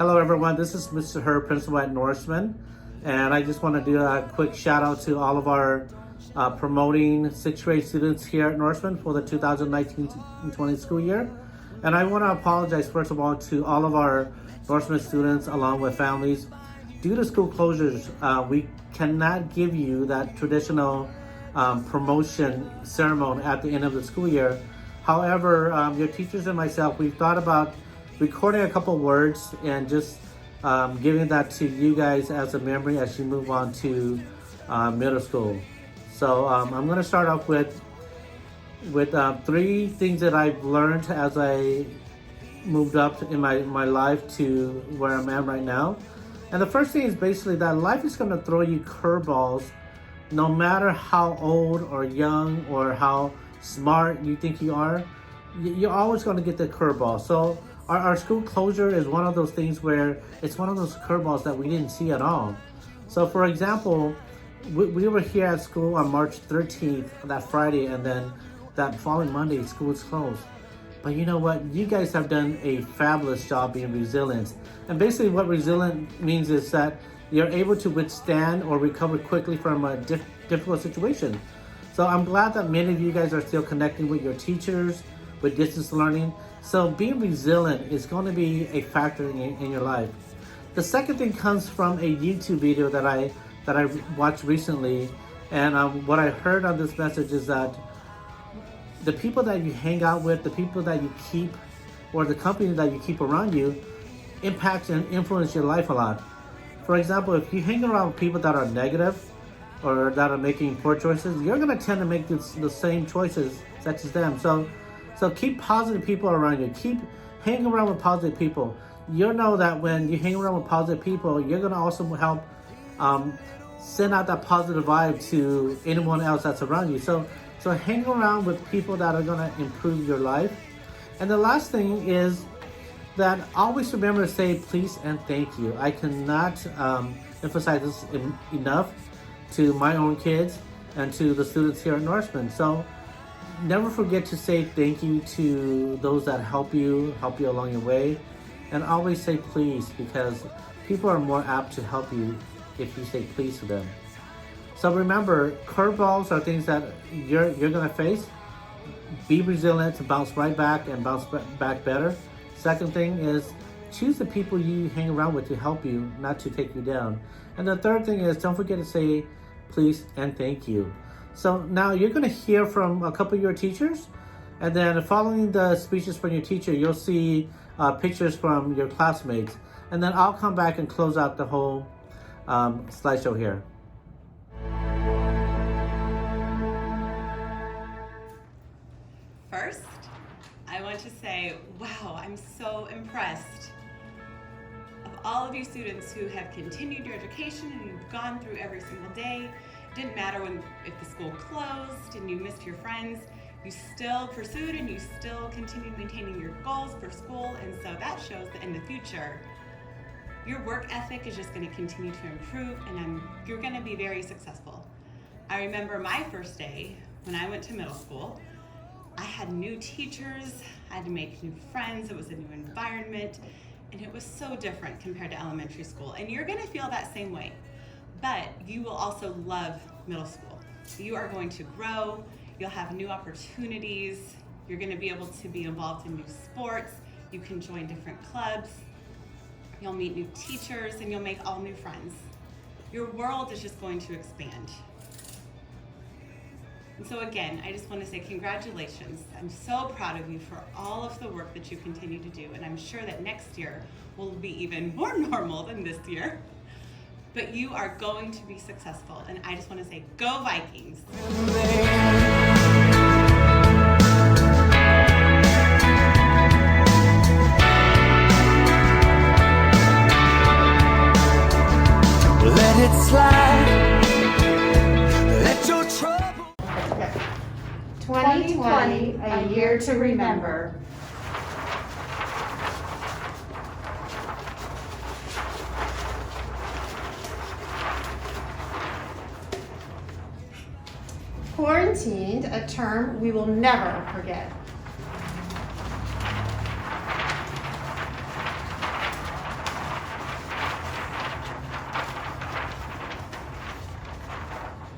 Hello everyone, this is Mr. Herb, Principal at Norseman, and I just want to do a quick shout out to all of our promoting 6th grade students here at Norseman for the 2019-20 school year. And I want to apologize first of all to all of our Norseman students along with families. Due to school closures, we cannot give you that traditional promotion ceremony at the end of the school year. However, your teachers and myself, we've thought about recording a couple words and just giving that to you guys as a memory as you move on to middle school. So I'm going to start off with 3 things that I've learned as I moved up in my life to where I'm at right now. And the first thing is basically that life is going to throw you curveballs no matter how old or young or how smart you think you are. You're always going to get the curveball. So our school closure is one of those things where it's one of those curveballs that we didn't see at all. So for example, we were here at school on March 13th, that Friday, and then that following Monday, school was closed. But you know what? You guys have done a fabulous job being resilient. And basically what resilient means is that you're able to withstand or recover quickly from a difficult situation. So I'm glad that many of you guys are still connecting with your teachers, with distance learning. So being resilient is going to be a factor in your life. The second thing comes from a YouTube video that I watched recently. And what I heard on this message is that the people that you hang out with, the people that you keep, or the company that you keep around you impacts and influence your life a lot. For example, if you hang around with people that are negative or that are making poor choices, you're going to tend to make the same choices such as them. So keep positive people around you. Keep hanging around with positive people. You'll know that when you hang around with positive people, you're going to also help send out that positive vibe to anyone else that's around you. So hang around with people that are going to improve your life. And the last thing is that always remember to say please and thank you. I cannot emphasize this enough to my own kids and to the students here at Norseman. So never forget to say thank you to those that help you along your way. And always say please, because people are more apt to help you if you say please to them. So remember, curveballs are things that you're going to face. Be resilient to bounce right back and bounce back better. Second thing is choose the people you hang around with to help you, not to take you down. And the third thing is don't forget to say please and thank you. So now you're going to hear from a couple of your teachers, and then following the speeches from your teacher, you'll see pictures from your classmates. And then I'll come back and close out the whole slideshow here. First, I want to say, wow, I'm so impressed of all of you students who have continued your education and you've gone through every single day. It didn't matter if the school closed and you missed your friends, you still pursued and you still continued maintaining your goals for school, and so that shows that in the future, your work ethic is just going to continue to improve and you're going to be very successful. I remember my first day when I went to middle school. I had new teachers, I had to make new friends, it was a new environment, and it was so different compared to elementary school. And you're going to feel that same way, but you will also love middle school. You are going to grow, you'll have new opportunities, you're going to be able to be involved in new sports, you can join different clubs, you'll meet new teachers, and you'll make all new friends. Your world is just going to expand. And so again, I just want to say congratulations. I'm so proud of you for all of the work that you continue to do, and I'm sure that next year will be even more normal than this year. But you are going to be successful, and I just want to say, go Vikings! Let it slide. Let your trouble. 2020, a year to remember. Quarantined, a term we will never forget.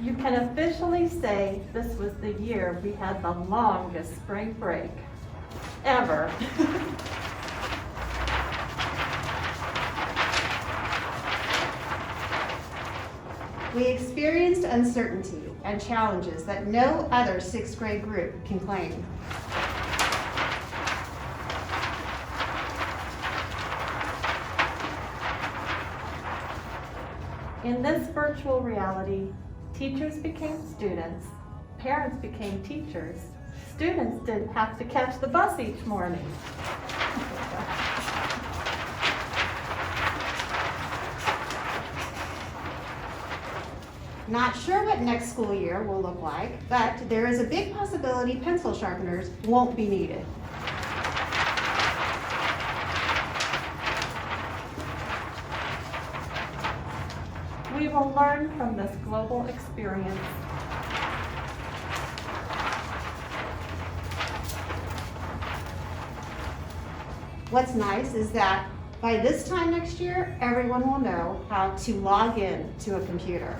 You can officially say this was the year we had the longest spring break ever. We experienced uncertainty and challenges that no other sixth grade group can claim. In this virtual reality, teachers became students, parents became teachers, students didn't have to catch the bus each morning. Not sure what next school year will look like, but there is a big possibility pencil sharpeners won't be needed. We will learn from this global experience. What's nice is that by this time next year, everyone will know how to log in to a computer.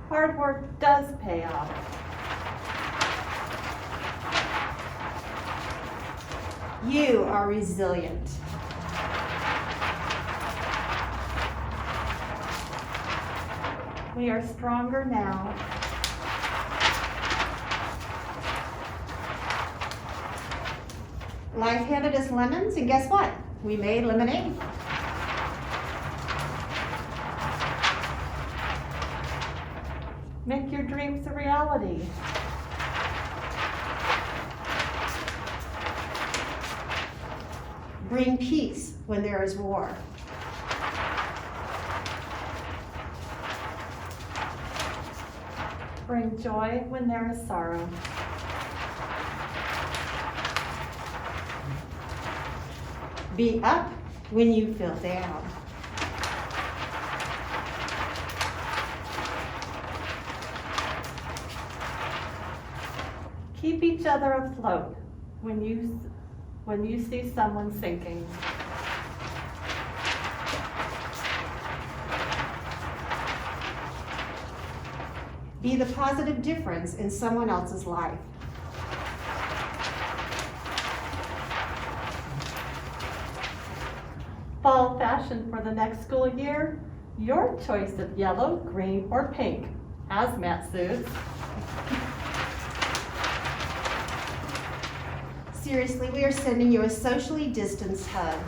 Hard work does pay off. You are resilient. We are stronger now. Life handed us lemons, and guess what? We made lemonade. Make your dreams a reality. Bring peace when there is war. Bring joy when there is sorrow. Be up when you feel down. Keep each other afloat when you see someone sinking. Be the positive difference in someone else's life. Fall fashion for the next school year, your choice of yellow, green, or pink hazmat suits. Seriously, we are sending you a socially distanced hug.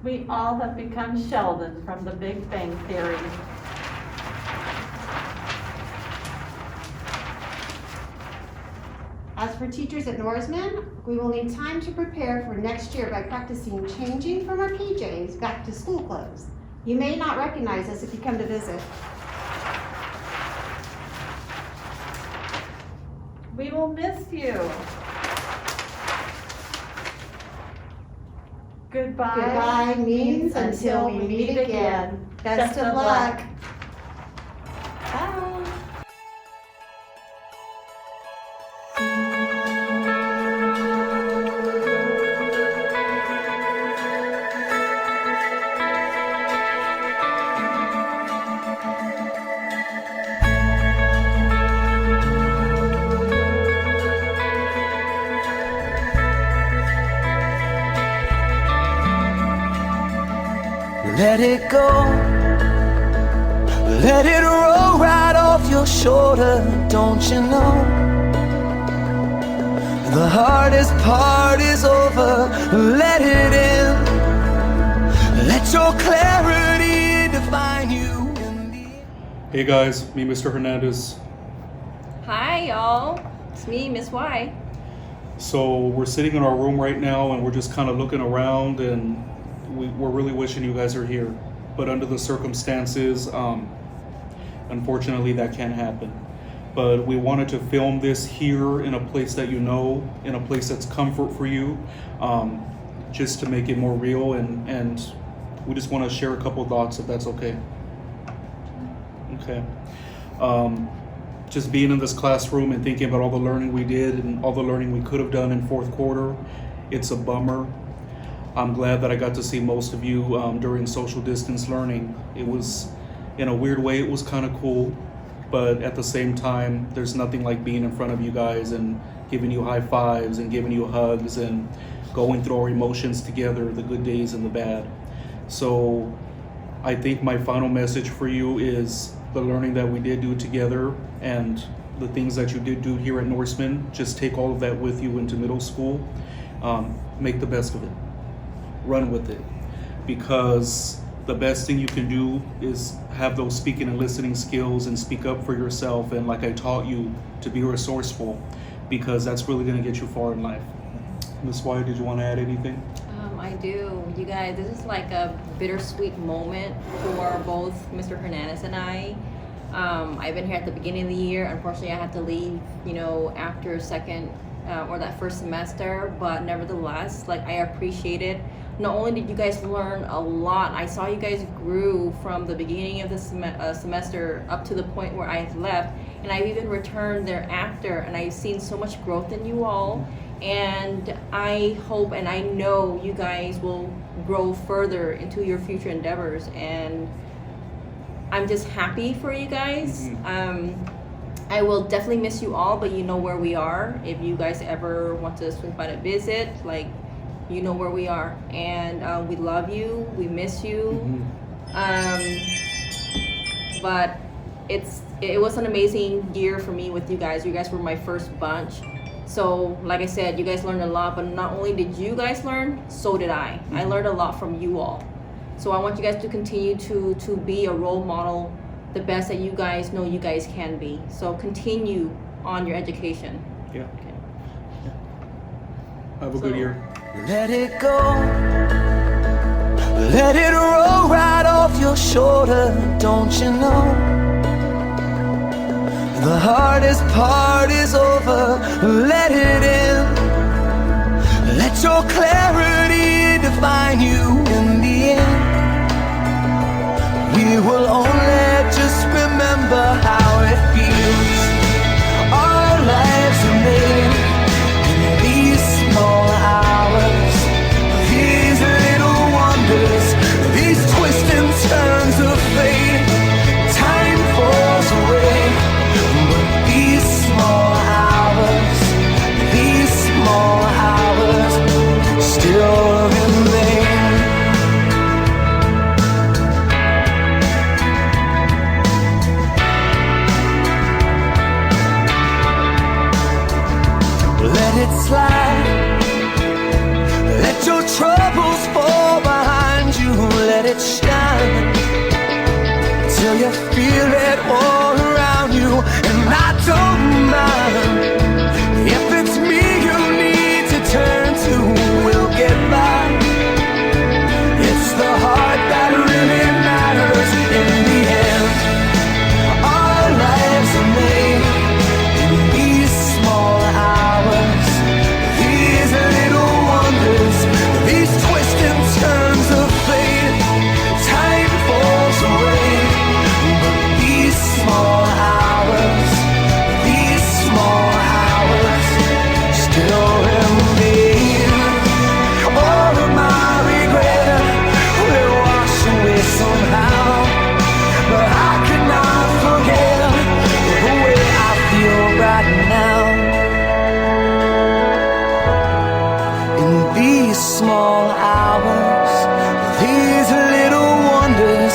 We all have become Sheldon from The Big Bang Theory. As for teachers at Norseman, we will need time to prepare for next year by practicing changing from our PJs back to school clothes. You may not recognize us if you come to visit. We will miss you. Goodbye. Goodbye means until we meet again. Best of luck. Bye. Let it go. Let it roll right off your shoulder, don't you know? The hardest part is over. Let it in. Let your clarity define you in the end. Hey guys, me Mr. Hernandez. Hi y'all, it's me, Miss Y. So we're sitting in our room right now and we're just kind of looking around and we're really wishing you guys are here. But under the circumstances, unfortunately that can't happen. But we wanted to film this here in a place that you know, in a place that's comfort for you, just to make it more real, and we just want to share a couple thoughts if that's okay. Okay. just being in this classroom and thinking about all the learning we did and all the learning we could have done in fourth quarter, it's a bummer. I'm glad that I got to see most of you during social distance learning. It was, in a weird way, it was kind of cool, but at the same time, there's nothing like being in front of you guys and giving you high fives and giving you hugs and going through our emotions together, the good days and the bad. So I think my final message for you is the learning that we did do together and the things that you did do here at Norseman, just take all of that with you into middle school. Make the best of it. Run with it. Because the best thing you can do is have those speaking and listening skills and speak up for yourself, and like I taught you, to be resourceful, because that's really going to get you far in life. Ms. Wyatt, did you want to add anything? I do. You guys, this is like a bittersweet moment for both Mr. Hernandez and I. I've been here at the beginning of the year. Unfortunately, I had to leave, after second or that first semester, but nevertheless, like, I appreciate it. Not only did you guys learn a lot, I saw you guys grew from the beginning of the semester up to the point where I left, and I've even returned thereafter, and I've seen so much growth in you all. And I hope and I know you guys will grow further into your future endeavors, and I'm just happy for you guys. I will definitely miss you all, but you know where we are. If you guys ever want to swing by to visit, like, you know where we are, and we love you, we miss you. But it was an amazing year for me with you guys. You guys were my first bunch. So, like I said, you guys learned a lot, but not only did you guys learn, so did I. I learned a lot from you all. So I want you guys to continue to be a role model, the best that you guys know you guys can be. So continue on your education. Yeah. Okay. Have a good year. Let it go. Let it roll right off your shoulder, don't you know? The hardest part is over. Let it in. Let your clarity define you in the end. We will only just remember how it feels. Our lives are made in these small hours, these little wonders, these twists and turns of fate. Time falls away, but these small hours still remain. Let it slide. Let your troubles fall behind you. Let it shine till you feel it all around you. And I don't mind if it's me you need to turn to. We'll get by. It's the heart that really matters in the end. Our lives are made in these small hours, these little wonders, these twists and turns of fate. Time falls away, but these small hours still remain. All of my regret will wash away somehow, but I cannot forget the way I feel right now. In these small hours, these little wonders,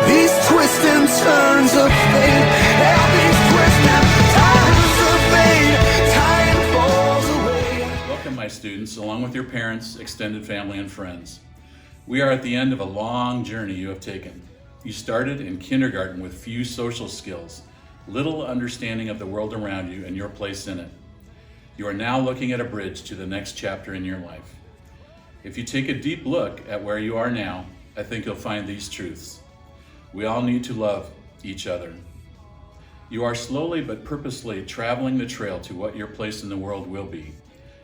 these twists and turns of fate, and these twists and turns of fate, time falls away. Welcome, my students, along with your parents, extended family, and friends. We are at the end of a long journey you have taken. You started in kindergarten with few social skills, little understanding of the world around you and your place in it. You are now looking at a bridge to the next chapter in your life. If you take a deep look at where you are now, I think you'll find these truths. We all need to love each other. You are slowly but purposely traveling the trail to what your place in the world will be.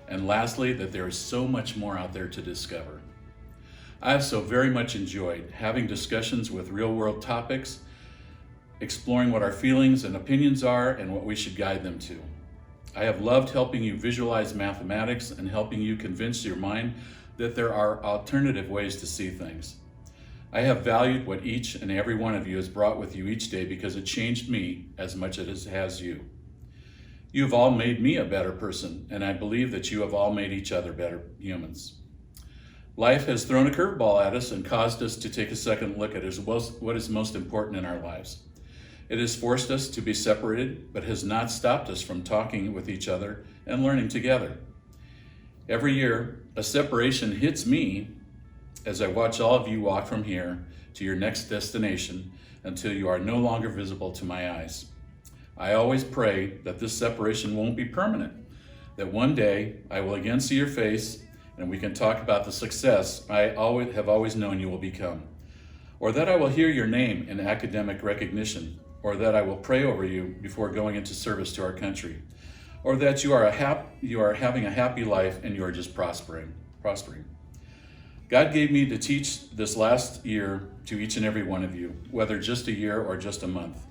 And lastly, that there is so much more out there to discover. I have so very much enjoyed having discussions with real-world topics exploring what our feelings and opinions are and what we should guide them to. I have loved helping you visualize mathematics and helping you convince your mind that there are alternative ways to see things. I have valued what each and every one of you has brought with you each day because it changed me as much as it has you. You have all made me a better person, and I believe that you have all made each other better humans. Life has thrown a curveball at us and caused us to take a second look at what is most important in our lives. It has forced us to be separated, but has not stopped us from talking with each other and learning together. Every year, a separation hits me as I watch all of you walk from here to your next destination until you are no longer visible to my eyes. I always pray that this separation won't be permanent, that one day I will again see your face and we can talk about the success I have always known you will become, or that I will hear your name in academic recognition, or that I will pray over you before going into service to our country, or that you are having a happy life and you are just prospering. God gave me to teach this last year to each and every one of you, whether just a year or just a month.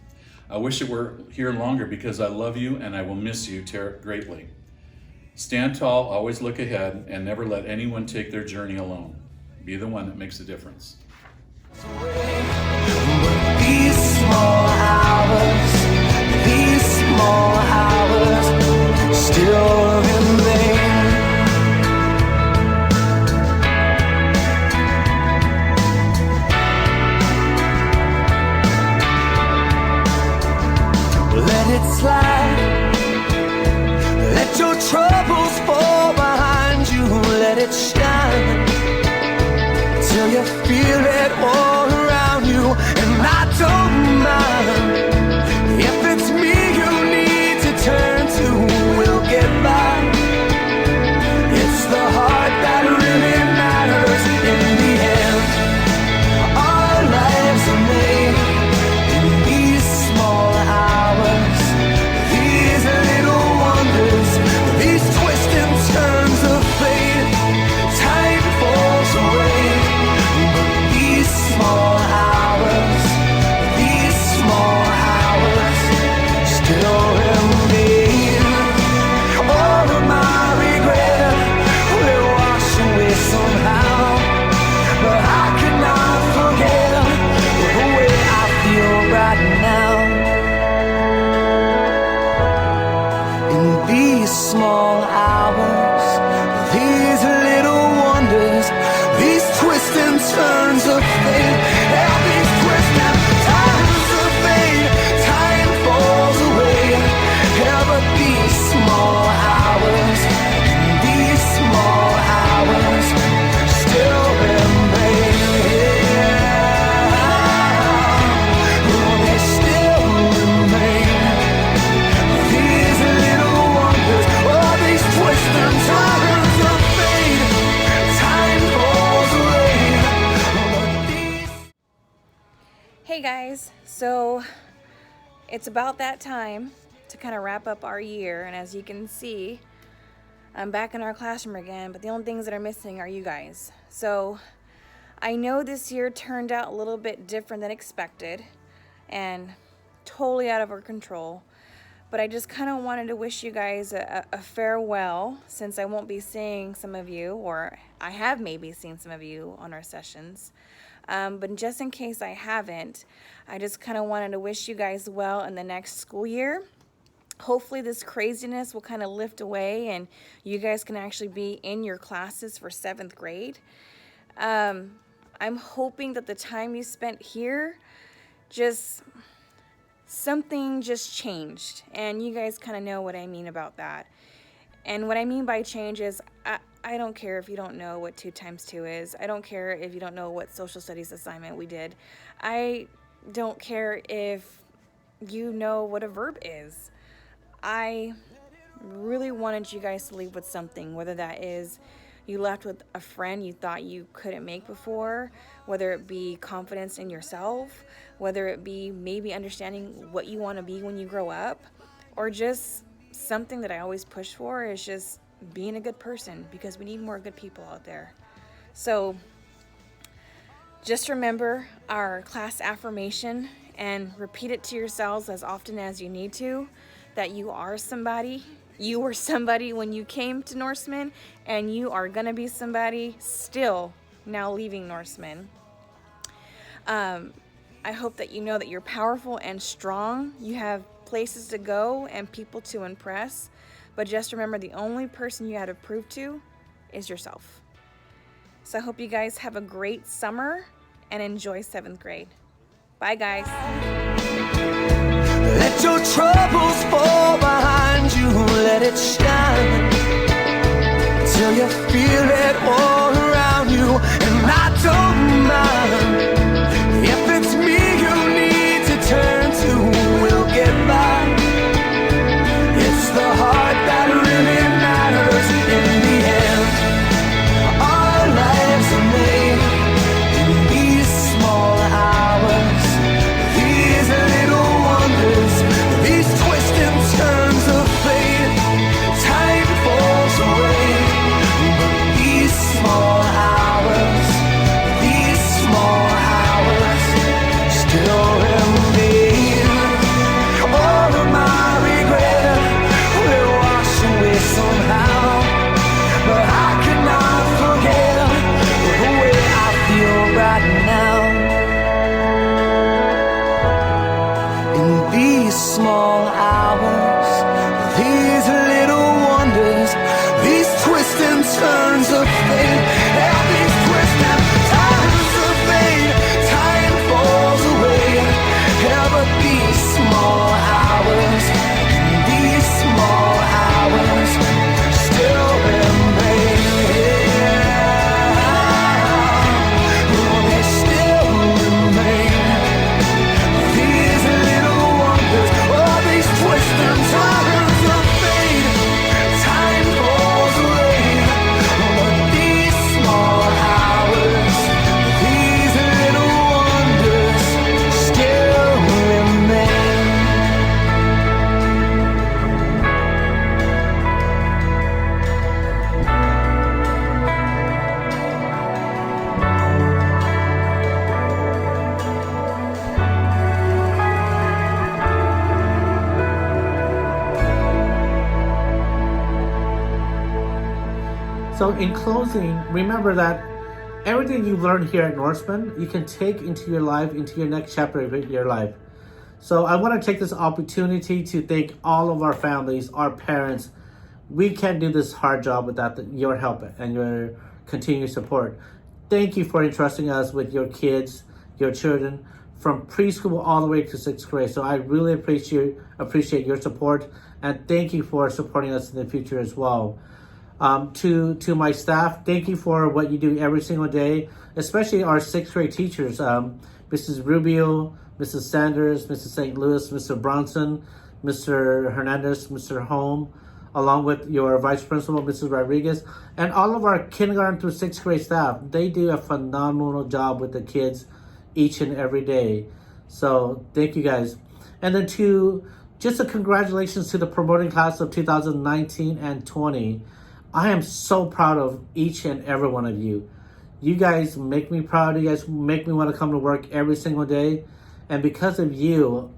I wish it were here longer because I love you and I will miss you greatly. Stand tall, always look ahead, and never let anyone take their journey alone. Be the one that makes a difference. These small hours still remain. Let it slide. Let your troubles fall behind you. Let it shine till you feel it all around you. And I don't mind if it's me you need to turn to. We'll get by. It's the heart that really matters in the end. Our lives are made in these small hours, these little wonders, these twists and turns of fate. Time falls away, but these small hours still remain. All of my regret will wash away somehow, but I cannot forget the way I feel right now. In these small hours, these little wonders, these twists and turns of fate, yeah, these twists and turns of fate. Time falls away, yeah, but these small hours still remain. Oh, they still remain. These little wonders, oh, these twists and turns of fate. Time falls away, but these. Hey guys, so it's about that time to kind of wrap up our year, and as you can see, I'm back in our classroom again, but the only things that are missing are you guys. So I know this year turned out a little bit different than expected and totally out of our control, but I just kind of wanted to wish you guys a farewell, since I won't be seeing some of you, or I have maybe seen some of you on our sessions. But just in case I haven't, I just kind of wanted to wish you guys well in the next school year. Hopefully this craziness will kind of lift away and you guys can actually be in your classes for 7th grade. I'm hoping that the time you spent here, something just changed, and you guys kind of know what I mean about that. And what I mean by change is, I don't care if you don't know what 2 times 2 is. I don't care if you don't know what social studies assignment we did. I don't care if you know what a verb is. I really wanted you guys to leave with something, whether that is you left with a friend you thought you couldn't make before, whether it be confidence in yourself, whether it be maybe understanding what you want to be when you grow up, or just something that I always push for is just being a good person, because we need more good people out there. So just remember our class affirmation and repeat it to yourselves as often as you need to, that you are somebody. You were somebody when you came to Norseman, and you are gonna be somebody still now leaving Norseman. I hope that you know that you're powerful and strong. You have places to go and people to impress, but just remember, the only person you have to prove to is yourself. So I hope you guys have a great summer and enjoy 7th grade. Bye, guys. Let your troubles fall behind you, let it shine till you feel it all around you. And I don't mind if it's me you need to turn to, we'll get by. It's the heart that really matters in the end. Our lives are made in these small hours, these little wonders, these twists and turns of fate. Time falls away, but these small hours still remain. All of my regret will wash away somehow, but I cannot forget the way I feel right now. In these small hours, these little wonders, these twists and turns of fate, and these twists and turns of fate, time falls away. Yeah, but these small hours, these small hours still remain. Oh, they still remain. These little wonders, oh, these twists and turns of fate, time falls away. But these small hours, these little wonders still remain. So in closing, remember that everything you learn here at Norseman, you can take into your life, into your next chapter of your life. So I want to take this opportunity to thank all of our families, our parents. We can't do this hard job without your help and your continued support. Thank you for entrusting us with your kids, your children, from preschool all the way to 6th grade. So I really appreciate your support, and thank you for supporting us in the future as well. To my staff, thank you for what you do every single day, especially our 6th grade teachers, Mrs. Rubio, Mrs. Sanders, Mrs. St. Louis, Mr. Bronson, Mr. Hernandez, Mr. Holm, along with your vice principal, Mrs. Rodriguez, and all of our kindergarten through 6th grade staff. They do a phenomenal job with the kids each and every day. So thank you guys. And then just a congratulations to the promoting class of 2019 and 20. I am so proud of each and every one of you. You guys make me proud. You guys make me want to come to work every single day. And because of you,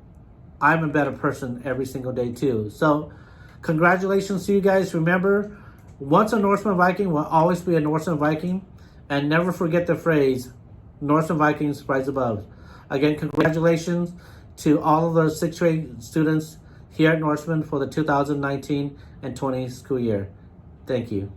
I'm a better person every single day too. So congratulations to you guys. Remember, once a Norseman Viking will always be a Norseman Viking. And never forget the phrase, Norseman Vikings rise above. Again, congratulations to all of the 6th grade students here at Norseman for the 2019 and 20 school year. Thank you.